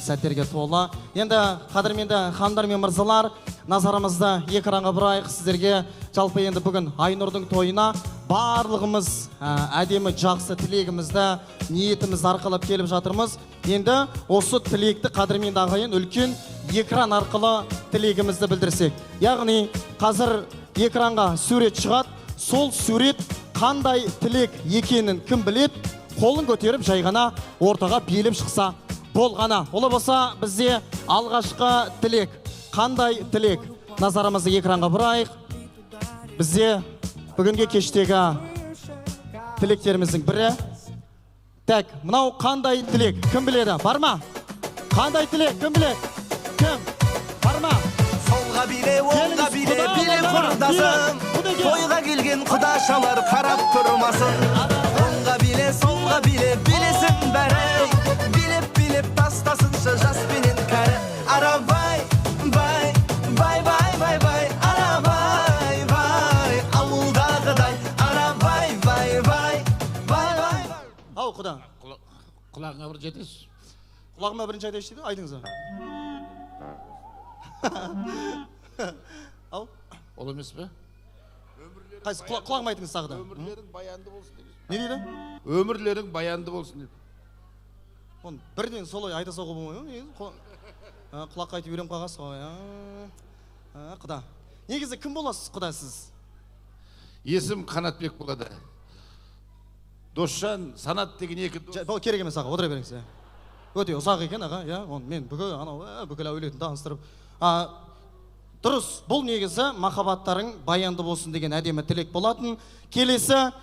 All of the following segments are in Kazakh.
сәттерге толы. Енді қадірменді ханымдар мен мырзалар, назарымызды экранға бұрайық. Сіздерге жалпы енді бүгін Айнұрдың тойына барлығымыз әдемі жақсы тілегімізді, ниетімізді арқылап келіп жатырмыз. Енді осы тілекті қадірменді ағайын үлкен экран арқылы тілегімізді білдірсек. Яғни қазір экранға сурет шығады. Сол сурет қандай тілек екенін кім білет? Қолын көтеріп жайғана ортаға беліп шықса болғана. Олай болса бізде алғашқы тілек. Қандай тілек? Назарымызды экранға бұрайық. Бізде бүгінгі кештегі тілектеріміздің бірі. Так, мынау қандай тілек? Кім біледі? Бар ма? Қандай тілек? Кім біледі? Кім? Бар ма? Солға биле, оңға биле, биле құрдасым. Тойға келген құдашалар қарап тұрмасын. Оңға биле, солға биле, билесін бәрі. Билеп тастасыншы жас пенен кәрі. Арабай, бай, бай, бай, бай, бай. Арабай, бай, ауылдағыдай. Арабай, бай, бай, бай, бай. Ау, құда. Құлағыңа бір жетеш. Құлағыма бірінші айтайшы дейді, айтыңыза. Ау? Ол емес пе? Қайсы, құлағыма айтыңыз сағыда. Өмірлерің баянды болсын деген. Не дейді? Өмірлерің баянды болсын деп. Оны бірден солай айта соғы болмай ма? Құлаққа айтып үйрем қағасыз ғой. Құда. Негізі кім боласыз құда сіз? Есім Қанатбек болады. Досжан, Санат деген екі дос. Бұл керек емес аға, отыра беріңіз. Өте ұзақ екен аға, мен бүкіл әулетін таныстырып. Дұрыс, бұл негізі махаббаттарың баянды болсын деген әдемі тілек болатын. Келесі.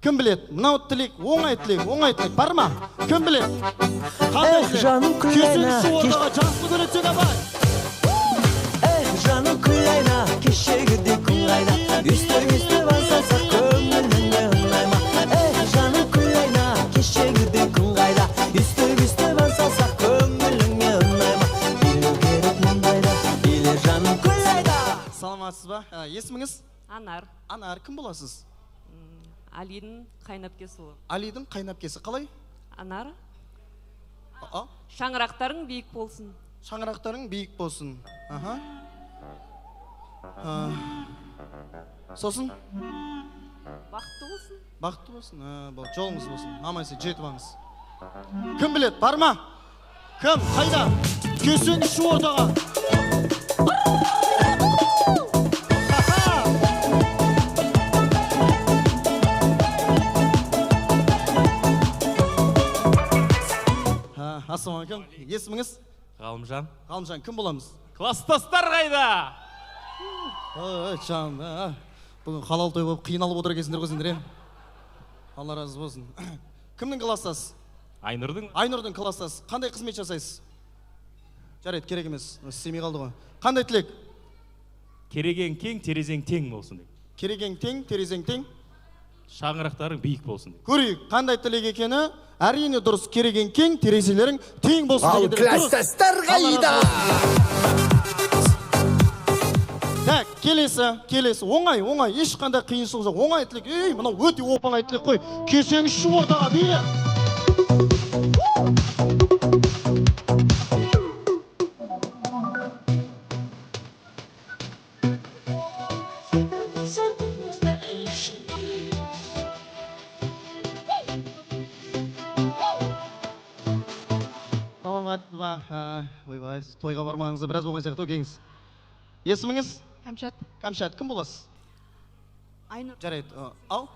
Кім білет? Мынау тілек, оңай тілек, бар ма? Кім білет? Қандай тілек? Кесінші ордаға жақсы көрetsек абай. Жаным күлайна, кешегідей күн қайда. Үстер басасақ көңіліңе ұнайма. Жаным күлайна, кешегідей күн қайда. Үстер басасақ көңіліңе ұнайма. Білу керек мұндайда, биле жаным күлайда. Саламатсыз ба? Есіміңіз? Анар. Анар, кім боласыз? Алидің қайнапкесі ол. Алидің қайнапкесі. Қалай? Анар. Шаңырақтарың биік болсын. Шаңырақтарың биік болсын. Сосын? Бақытты болсын. Бақытты болсын. Жолыңыз болсын. Амайсы, жетіп аңыз. Кім білет? Бар ма? Кім? Қайда? Кесеңізші ортаға. Ассалаумағалейкум. Есіміңіз? Ғалымжан. Ғалымжан, кім боламыз? Класстастар қайда? Жан, бүгін халал той болып қиналып отыр екенсіңдер ғой сендер. Алла разы болсын. Кімнің класстасы? Айнұрдың. Айнұрдың класстасы. Қандай қызмет жасайсыз? Жарайды, керек емес. Істемей қалды ғой. Қандай тілек? Керегең кең, терезең тең болсын деп. Керегең тең, терезең тең. Шаңырақтарың биік болсын деп. Көрейік, қандай тілек екені? Әрине дұрыс, керегең кең, терезелерің тең болсын Ал дегендер. класстастар қайда? Так, келесі. Оңай, ешқандай қиыншылық жоқ. Оңай тілек. Мынау өте оп-оңай тілек қой. Кесеңізші ортаға бейі. Ойбай, тойға бармаңызды біраз болған сияқты өкеңіз. Есіміңіз? Кәмшат, кім боласыз? Айнұр. Жарайды. Ау?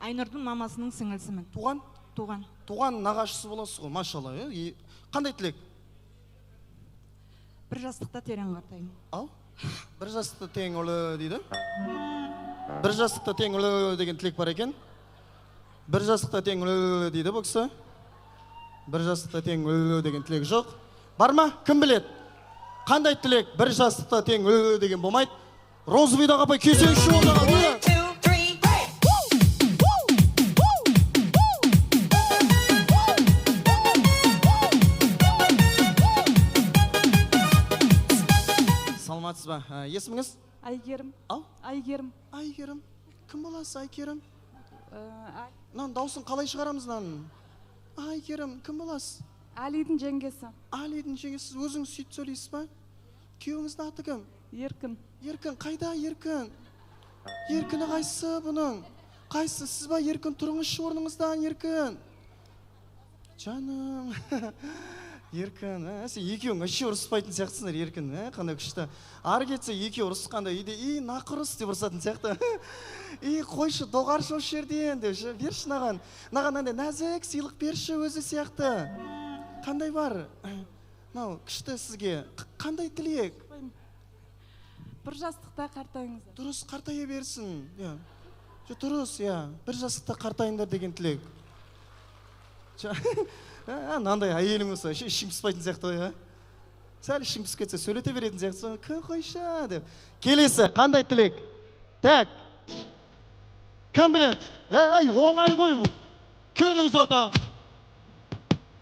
Айнұрдың мамасының сіңілісімін. Туған? Туған. Туған нағашысы боласыз ғой, машалла. Қандай тілек? Бір жастықта терең қартаймын. Ау? Бір жастықта тең ұлы дейді. Бір жастықта тең ұлы деген тілек бар екен. Бір жастықта тең ұлы дейді бұл кісі. Бір жастықта тең ұлы деген тілек жоқ. Бар ма? Кім білет? Қандай тілек? Бір жастықта тең ұлы деген болмайды. Розыбайдағы апай кесеңші ордаға бүйі. Саламатсыз ба? Есіміңіз? Айгерім. Ау? Айгерім. Айгерім. Кім боласыз Айгерім? Даусын қалай шығарамыз? Айгерім, кім боласыз? Алидың жеңгесі. Алидың жеңгесі, сіз өзіңіз сөйтіп сөйлейсіз ба? Күйеуіңіздің аты кім? Еркін. Еркін, қайда Еркін? Еркіні қайсы бұның? Қайсы, сіз ба Еркін? Тұрыңызшы орныңыздан, Еркін. Жаным. Еркін, сен екеуің ше ұрыспайтын сияқтысыңдар, Еркін, қандай күшті. Ары кетсе екеуі ұрысқанда үйде, нақұрыс деп ұрысатын сияқты. Қойшы, доғаршы осы жерден деп, берші наған. Наған андай нәзік сыйлық берші өзі сияқты. Қандай бар? Мынау күшті сізге. Қандай тілек? Бір жастықта қартайыңыз. Дұрыс, қартая берсін. Дұрыс, бір жастықта қартайыңдар деген тілек. Нандай әйелің болса, ішің піспайтын сияқты ғой, сәл ішің пісіп кетсе сөйлете беретін сияқты, кім қойша деп. Келесі, қандай тілек? Так. Кім біледі? Оңай ғой бұл. Көніңіз ота.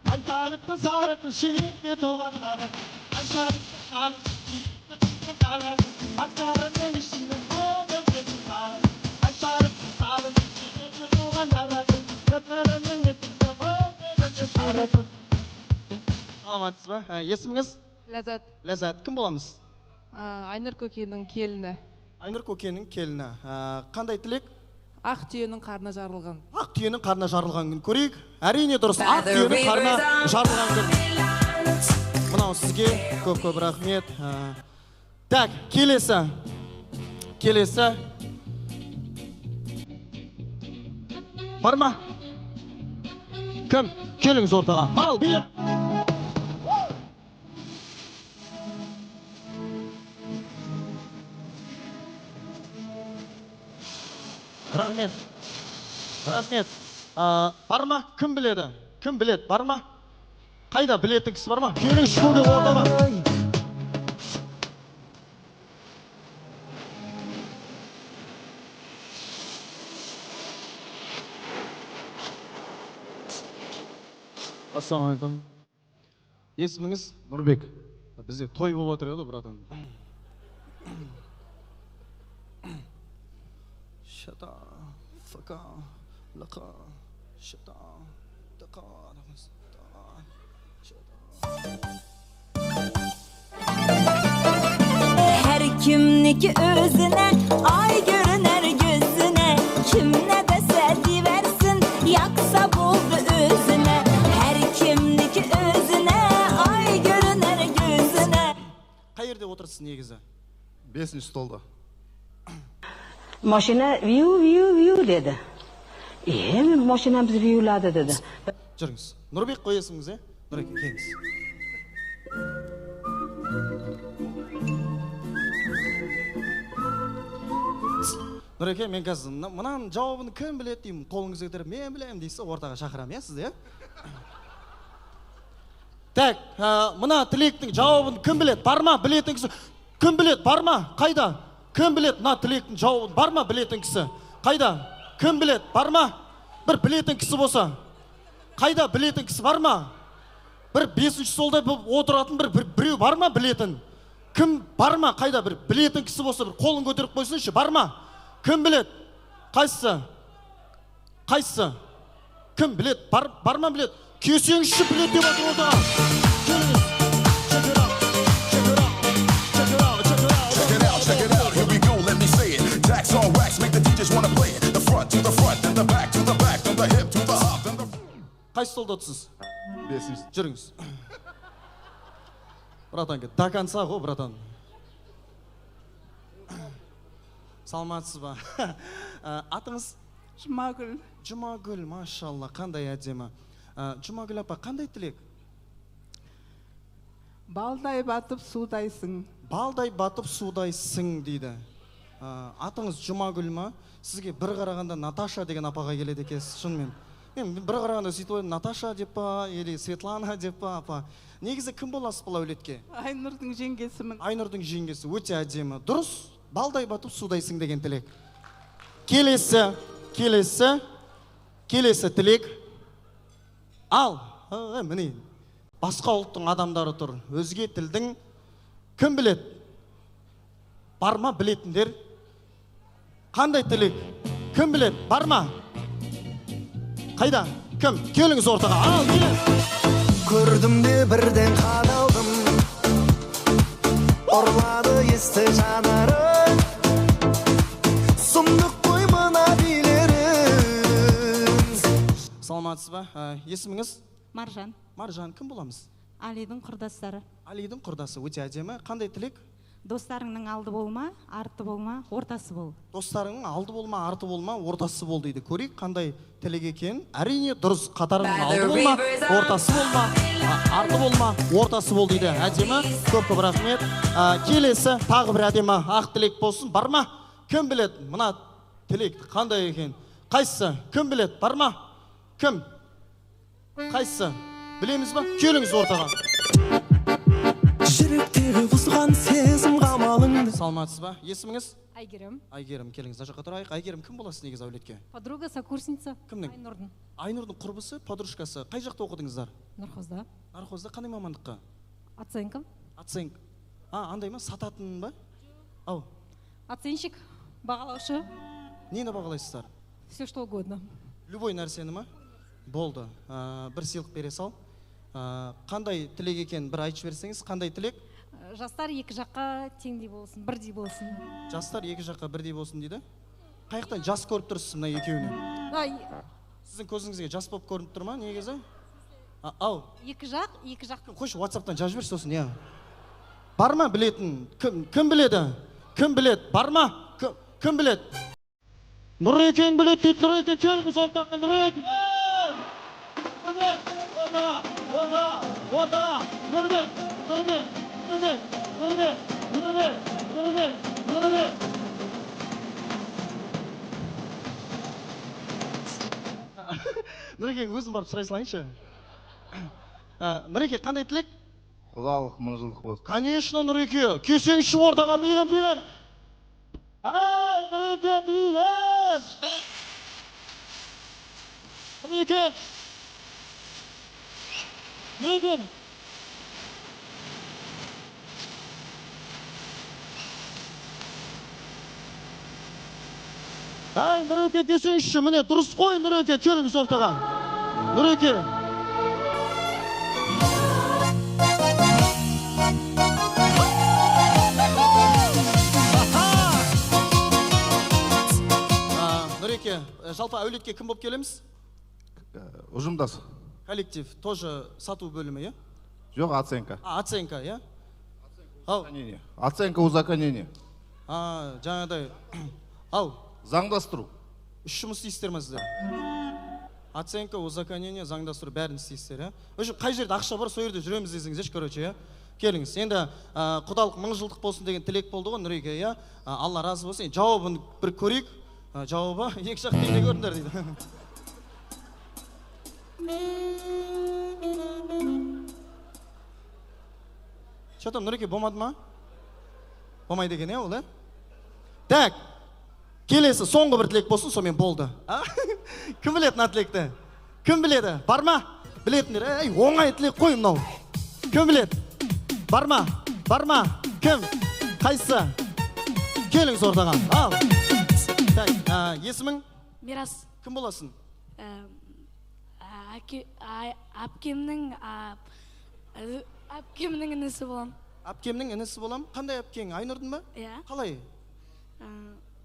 Айтарықты зарықты шелекте тоғанлары. Айтарықты зарықты шелекте тоғанлары. Ақтарының ішінің оғын кетіңлары. Айтарықты зарықты шелекте тоғанлары. Ақтарының ішінің Аматсыз ба? Есіміңіз? Ләззат. Ләззат. Кім боламыз? Айнұр Көкенің келіні. Айнұр Көкенің келіні. Қандай тілек? Ақ түйенің қарны жарылған. Ақ түйенің қарны жарылған күн көрейік. Әрине дұрыс. Ақ түйенің қарны жарылған күн. Мынау сізге көп рахмет. Так, келесі. Бар ма? Кім? Келіңіз ортаға. Ал, бейіп. Рахмет. Бар ма? Кім біледі? Кім біледі? Бар ма? Қайда білетін кісі бар ма? Келіңіз шуды ортаға. Ассалаумалейкум. Есіміңіз? Нұрбек. Бізде той болып отыр еді, братан. Шата, фака, лақа, шата, тақа, Her kimniki özüne, ay görüner gözüne. Kim ne dese diversin, yaksa buldu özüne. Her kimniki özüne, ay görüner gözüne. Қай жерде отырсыз негізі? 5-ші столда. Машина виу dedi. Машинамыз виулады dedi. Жүріңіз. Нұрбек қой есіміңіз, Нұрбек, келіңіз. Нұреке, мен қазір мұнан жауабын кім біледі деймін, қолыңызды көтеріп, мен білемін дейсіз, ортаға шақырам, сізді, Так, мұна тілектің жауабын кім біледі? Бар ма білетін кісі? Кім біледі? Бар ма? Қайда? Кім біледі? Мұна тілектің жауабын бар ма білетін кісі? Қайда? Кім біледі? Бар ма? Бір білетін кісі болса. Қайда білетін кісі бар ма? Бір 5-ші солда отыратын біреу бар ма білетін? Кім бар ма? Қайда бір білетін кісі болса, бір қолын көтеріп қойсыншы, бар ма? Кім біледі? Қайсысы? Қайсысы? Кім біледі? Бар ма біледі? Кесеңізші біледі деп отыр ода. Check it out, here we go, let me say it. Jacks on wax, make the DJs wanna play it. The front to the front, then the back to the back, then the hip to the hop, then the... Қайсы столда отырсыз? 5-ші. Жүріңіз. Братан, до конца ғой, братан. Саламатсыз ба? Атыңыз? Жұмагүл. Жұмагүл, машалла, қандай әдемі. Жұмагүл апа, қандай тілек? Балдай батып судайсың. Балдай батып судайсың дейді. Атыңыз Жұмагүл ма? Сізге бір қарағанда Наташа деген апаға келеді екенсіз, шынымен. Мен бір қарағанда сөйтіп ойладым, Наташа деп па, или Светлана деп па, апа. Негізі кім боласыз бұл әулетке? Айнұрдың жеңгесімін. Айнұрдың жеңгесі, өте әдемі. Дұрыс, балдай батып судайсың деген тілек. Келесі тілек. Ал, міне, басқа ұлттың адамдары тұр. Өзге тілдің кім біледі? Бар ма білетіндер? Қандай тілек? Кім біледі? Бар ма? Қайда? Кім? Келіңіз ортаға. Ал, келіңіз. Көрдім де бірден қадалдым, ұрлады есті жанарың, сұмдық қой мына билерің. Саламатсыз ба? Есіміңіз? Маржан. Маржан, кім боламыз? Алидің құрдастары. Алидің құрдасы, өте әдемі. Қандай тілек? Достарыңның алды болма, арты болма, ортасы бол. Достарыңның алды болма, арты болма, ортасы бол дейді. Көрейік қандай тілек екен. Әрине дұрыс, қатарыңның алды болма, ортасы болма, арты болма, ортасы бол дейді. Әдемі, көп рахмет. Келесі тағы бір әдемі ақ тілек болсын. Бар ма? Кім біледі мына тілек қандай екен? Қайсысы? Кім біледі? Бар ма? Кім? Қайсысы? Білеміз ба? Келіңіз ортаға. Жүректегі бұзған сезім қамалыңды. Саламатсыз ба? Есіміңіз? Айгерім. Айгерім, келіңіз. Мына жаққа тұрайық. Айгерім, кім боласыз негізі әулетке? Подруга, сокурсница. Кімнің? Айнұрдың. Айнұрдың құрбысы, подружкасы. Қай жақта оқыдыңыздар? Нархозда. Нархозда қандай мамандыққа? Оценка. Оценка. Андай ма? Сататын ба? Ау. Оценщик. Бағалаушы. Нені бағалайсыздар? Все что угодно. Любой нәрсені ма? Болды. Бір сыйлық бере сал. Қандай тілек екен бір айтып берсеңіз, қандай тілек? Жастар екі жаққа теңдей болсын, бірдей болсын. Жастар екі жаққа бірдей болсын дейді. Қаяқтан жас көріп тұрсыз мына екеуінен? Сіздің көзіңізге жас болып көрініп тұр ма негізі? Ау. Екі жақ. Қойшы, WhatsApp-тан жазып жібер сосын, иә. Бар ма білетін? Кім біледі? Кім біледі? Бар ма? Кім біледі? Нұрекен біледі дейді, Нұрекен, келіңіз ортаға, Нұрекен! Нұрекен, өзім барып сұрай салайыншы. Нұрекен, қандай тілек? Құдалық мыңжылдық болсын. Конечно, Нұрекен, келсеңші ортаға, бейін. Нұрекен! Нұрекен! Нұрекен десеңші, міне дұрыс қой, Нұрекен, келіңіз ортаға. Нұрекен! Нұрекен, жалпы әулетке кім болып келеміз? Ұжымдас. Коллектив, тоже сату бөлімі, е? Жоқ, оценка. Оценка, е? Оценка узаконение. Жаңадай. Ау. Заңдастыру. Үш жұмыс істейсіздер ма сіздер? Оценка, узаконение, заңдастыру бәрін істейсіздер, е? Өші қай жерде ақша бар, сол жерде жүреміз десеңіз, короче, е? Келіңіз. Енді құдалық мыңжылдық болсын деген тілек болды ғой, Нұреке, е? Алла разы болсын. Жауабын бір көрейік. Жауабы екі жақ теңде көріңдер дейді. Что там, Нұреке, болмады ма? Болмайды екен, е, ол, е? Так, келесі соңғы бір тілек болсын, сонымен болды. Кім біледі мына тілекті? Кім біледі? Бар ма? Білетіндер, оңай тілек қой мынау. Кім біледі? Бар ма? Бар ма? Кім? Қайсы? Келіңіз ортаға. Ал. Так, есімің? Мирас. Кім боласың? Әпкемнің інісі болам. Әпкемнің інісі болам? Қандай әпкең? Айнұрдың ба? Иә. Қалай?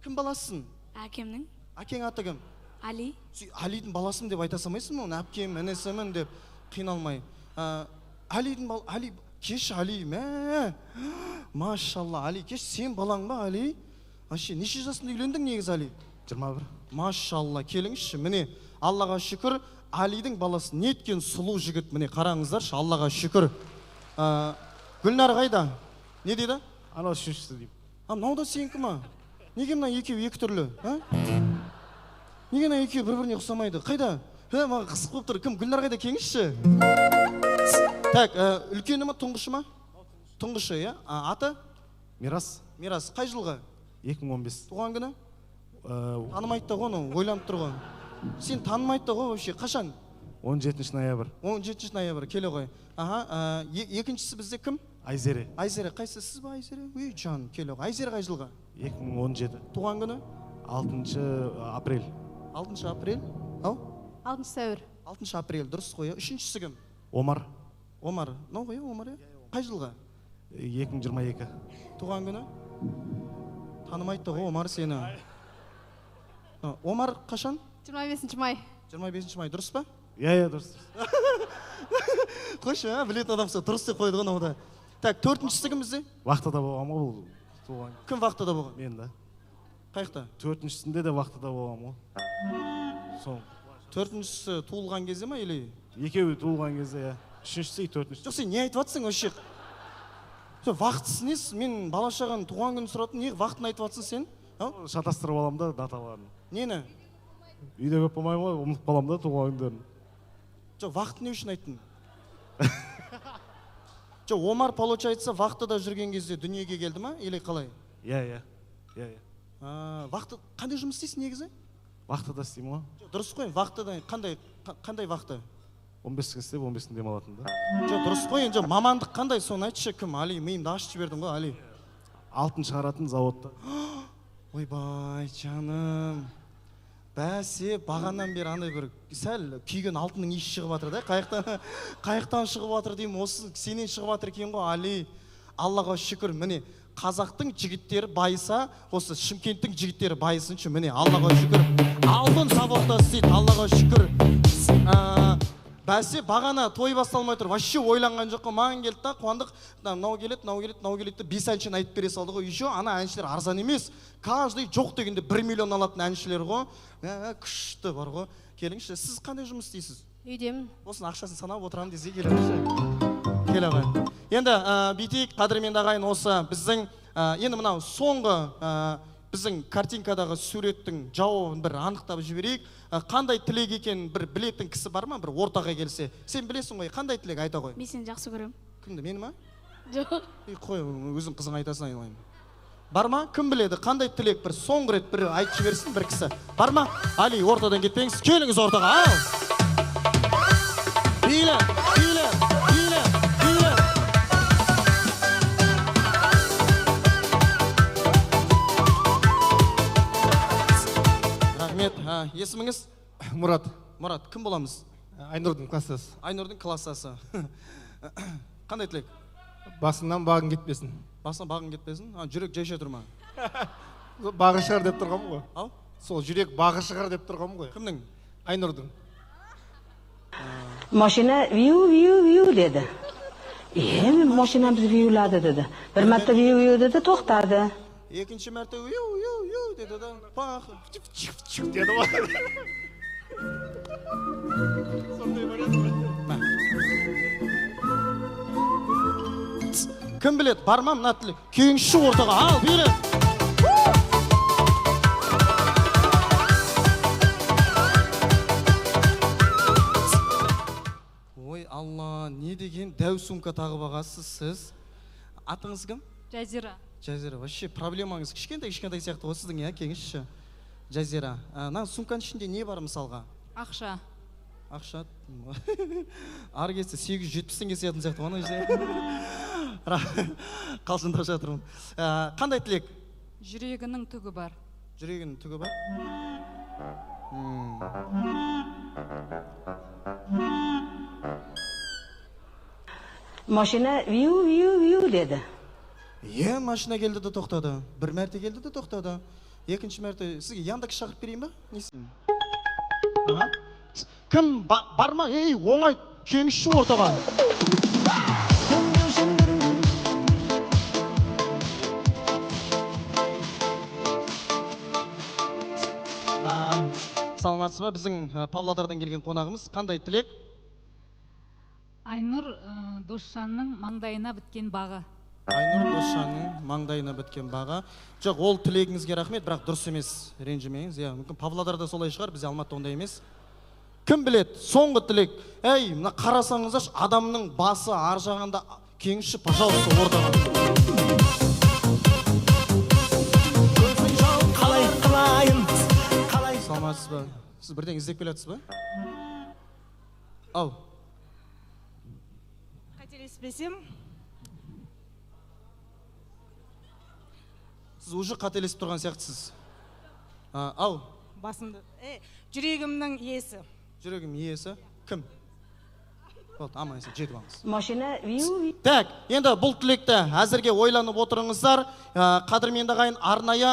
Кім баласысың? Әкемнің. Әкең аты кім? Али. Алидің баласым деп айта салмайсың ба? Оны әпкем, інісімін деп қиналмай. Алидің бал... Али... Кеш, Али, мә! Машалла, Али, кеш, сен балаң ба, Али? Вообще, неше жасында үйлендің негізі, Али? 21. Машалла, келіңізші, міне, Аллаға шүкір, Алидің баласы неткен сұлу жігіт, міне, қараңыздаршы, Аллаға шүкір. Гүлнар қайда? Не дейді? Анау үшіншісі деймін. Мынау да сенікі ма? Неге мына екеуі екі түрлі? Неге мына екеуі бір-біріне ұқсамайды? Қайда? Маған қысып қойып тұр. Кім? Гүлнар қайда? Кеңізші? Так, үлкені ма, тұңғышы ма? Тұңғышы, е? Аты? Мирас. Мирас, қай жылғы? 2015. Туған күні? Танымайды да ғой, ойланып тұр ғой. Сен танымайды да ғой, вообще, қашан? 17 ноябрь. 17 ноябрь, келе ғой. Екіншісі бізде кім? Айзере. Айзере, қайсы сіз ба Айзере? Үй, жан, келе ғой. Айзере қай жылғы? 2017. Туған күні? 6 апрель. 6 апрель? Ау? 6 сәуір. 6 апрель, дұрыс қой. Үшіншісі кім? Омар. Омар. Мынау ғой, Омар, иә? Қай жылға? 2022. Туған күні? Танымайды ғой Омар сені. Омар қашан? 25 май. 25 май, дұрыс па? Иә, дұрыс. Қойшы, білетін адамсы дұрыс деп қойды ғой ода. Так, 4-шісі кім бізде? Вақтыда болғам ғой бұл туған. Кім вақтыда болған? Мен да. Қайықта? 4-шісінде де вақтыда болғам ғой. Сол. 4-шісі туылған кезде ма или? Екеуі туылған кезде, иә. 3-шісі, 4-шісі. Жоқ, сен не айтып жатсың өшек? Вақтысы несі? Мен бала-шағаның туған күнін сұратым, не вақтын айтып жатсың сен? Шатастырып алам да даталарын. Нені? Үйде көп болмаймын ғой, ұмытып қалам да туған күндерін. Жоқ, вақты не үшін айттың? Жоқ, Омар получается вақтыда жүрген кезде дүниеге келді ма, или қалай? Иә. Вақты қандай жұмыс істейсің негізі? Вақтыда істеймін ғой. Дұрыс қой, вақтыда қандай вақты? 15-ке істеп, 15-ін демалатын да. Жоқ, дұрыс қой, енді мамандық қандай, соны айтшы, кім? Али, миымды ашып жібердің ғой, Али. Алтын шығаратын заводта. Ойбай, жаным. Бәсе, бағаннан бері андай бір сәл күйген алтынның иісі шығып жатыр да, қайықтан шығып жатыр деймін, осы сенен шығып жатыр екен ғой, Али. Аллаға шүкір, міне, қазақтың жігіттері байыса, осы Шымкенттің жігіттері байысыншы, міне, Аллаға шүкір. Алтын заводта істейді, Аллаға шүкір. Бәсе, бағана той басталмай тұр, вообще ойланған жоққа, маған келді да, қуандық, мынау келеді, 5 әншіні айтып бере салды ғой, еще ана әншілер арзан емес, каждый жоқ дегенде 1 миллион алатын әншілер ғой, күшті бар ғой. Келіңізші, сіз қандай жұмыс істейсіз? Үйдемін. Осының ақшасын санап отырамын десе келіңізші. Кел ағай. Енді бүйтейік, қадірменді ағайын, осы біздің, енді мынау соңғы біздің картинкадағы суреттің жауабын бір анықтап жіберейік. Қандай тілек екенін бір білетін кісі бар ма, бір ортаға келсе? Сен білесің ғой, қандай тілек айта ғой? Мен сені жақсы көремін. Кімді, мені ма? Жоқ. Қой, өзің қызың айтасын айналайын. Бар ма? Кім біледі? Қандай тілек бір соңғы рет бір айтып жіберсін бір кісі? Бар ма? Али, ортадан кетпеңіз, келіңіз ортаға, ал! Биле! Рахмет. Есіміңіз? Мұрат. Мұрат, кім боламыз? Айнұрдың классасы. Айнұрдың классасы. Қандай тілек? Басынан бағың кетпесін. Басынан бағың кетпесін? Жүрек жайша тұрма? Бағы шығар деп тұрғам ғой. Ау? Сол жүрек бағы шығар деп тұрғам ғой. Кімнің? Айнұрдың. Машина виу dedi. Мен машинамыз виулады dedi. Bir marta viu dedi, to'xtadi. Екінші мәрте ю деді да, пах, деді ғой. Кім біледі, бар ма мына тілек? Күйіңші ортаға, ал, бері! Ой, Алла, не деген дәу сумка тағып ағасыз сіз? Атыңыз кім? Жазира. Жазира, вообще проблемаңыз кішкентай сияқты ғой сіздің, иә, кеңесші. Жазира, сумканың ішінде не бар мысалға? Ақша. Ақша? Ары кетсе 870 теңге сиятын сияқты ғой, қалжыңдап жатырмын. Қандай тілек? Жүрегінің түгі бар. Жүрегінің түгі бар? Машина виу dedi. Машина келді де тоқтады. Бір мәрте келді де тоқтады. Екінші мәрте сізге Яндекс шақырып берейін ба? Несін? Кім бар ма? Ей, оңай, кеңісші ортаға. Саламатсыз ба? Біздің Павлодардан келген қонағымыз. Қандай тілек? Айнұр Досжанның маңдайына біткен бағы. Айнұр Досжанның маңдайына біткен бағы. Жоқ, ол тілегіңізге рахмет, бірақ дұрыс емес, ренжімеңіз. Мүмкін Павлодарда солай шығар, бізде Алматыда ондай емес. Кім білет? Соңғы тілек. Ей, мына қарасаңыздар, адамның басы ар жағында кеңісші, пожалуйста, ортаға. Қалай қылайын? Саламатсыз ба? Сіз бірден іздеп келатсыз ба? Ау. Қателеспесем, сіз уже қателесіп тұрған сияқтысыз. Ау. басымды. Жүрегімнің иесі. Жүрегім иесі. Кім? болды аман есен жетіп алыңыз. Машина вию. Так, енді бұл тілекті әзірге ойланып отырыңыздар. Қадірменді ағайын арнайы